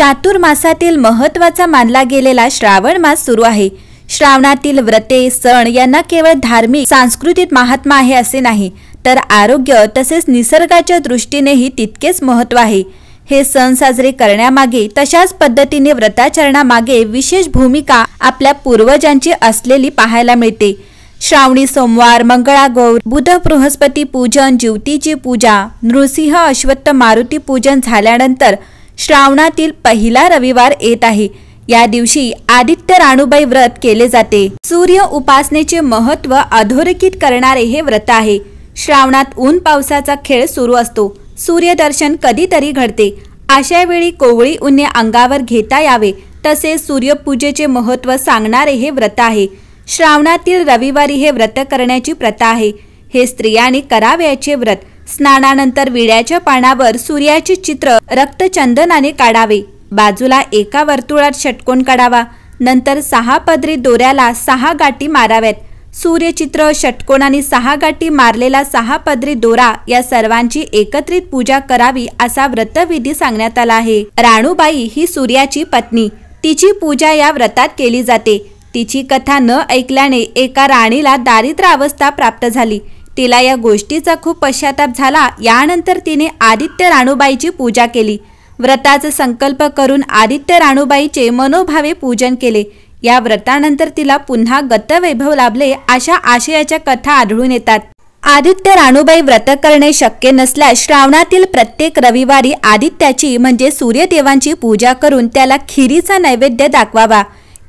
चातुर्मासातील महत्त्वाचा मानला गेलेला श्रावण मास सुरू आहे। श्रावणातील व्रते सण यांना केवळ धार्मिक सांस्कृतिक महात्मा आहे असे नाही, तर आरोग्य तसेच निसर्गाच्या दृष्टीनेही तितकेच महत्त्व आहे। हे सण साजरे करण्यामागे तशाच पद्धतीने व्रताचरणामागे विशेष भूमिका आपल्या पूर्वजांची असलेली पाहायला मिळते। श्रावणी सोमवार, मंगळागौर, बुध बृहस्पती पूजन, ज्योतीची पूजा, नृसिंह अश्वत्थ मारुती पूजन झाल्यानंतर श्रावणातील पहिला रविवार येत आहे। या दिवशी आदित्य राणूबाई व्रत केले जाते। सूर्य उपासनेचे महत्त्व अधोरेखित करणारे हे व्रत आहे। श्रावणात ऊन पावसाचा खेळ सुरू असतो। सूर्यदर्शन कधीतरी घडते। अशा वेळी कोवळी उन्हे अंगावर घेता यावे तसेच सूर्यपूजेचे महत्त्व सांगणारे हे व्रत आहे। श्रावणातील रविवारी हे व्रत करण्याची प्रथा आहे। हे स्त्रियांनी करावयाचे व्रत। स्नानानंतर विड्याच्या पानावर सूर्याचे चित्र रक्तचंदनाने काढावे। बाजूला एका वर्तुळात षटकोन काढावा। नंतर 6 पदरी दोऱ्याला 6 गाठी माराव्यात। सूर्यचित्र, षटकोन आणि 6 गाठी मारलेला 6 पदरी दोरा या सर्वांची एकत्रित पूजा करावी असा व्रतविधी सांगण्यात आला आहे। राणूबाई ही सूर्याची पत्नी। तिची पूजा या व्रतात केली जाते। तिची कथा न ऐकल्याने एका राणीला दारिद्र्य अवस्था प्राप्त झाली। तिला या गोष्टीचा खूप पश्चाताप झाला। यानंतर तिने आदित्य राणूबाईची पूजा केली। व्रताचा संकल्प करून आदित्य राणूबाईचे मनोभावे पूजन केले। या व्रतानंतर तिला पुन्हा गतवैभव लाभले अशा आशयाच्या कथा आढळून येतात। आदित्य राणूबाई व्रत करणे शक्य नसल्यास श्रावणातील प्रत्येक रविवारी आदित्याची म्हणजे सूर्यदेवांची पूजा करून त्याला खिरीचा नैवेद्य दाखवावा।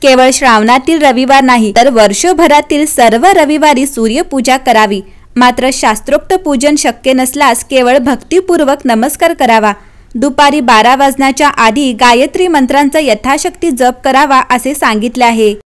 केवळ श्रावणातील रविवार नाही तर वर्षभरातील सर्व रविवारी सूर्यपूजा करावी। मात्र शास्त्रोक्त पूजन शक्य नसल्यास केवळ भक्तिपूर्वक नमस्कार करावा। दुपारी 12 वाजण्याच्या आधी गायत्री मंत्रांचा यथाशक्ती जप करावा असे सांगितले आहे।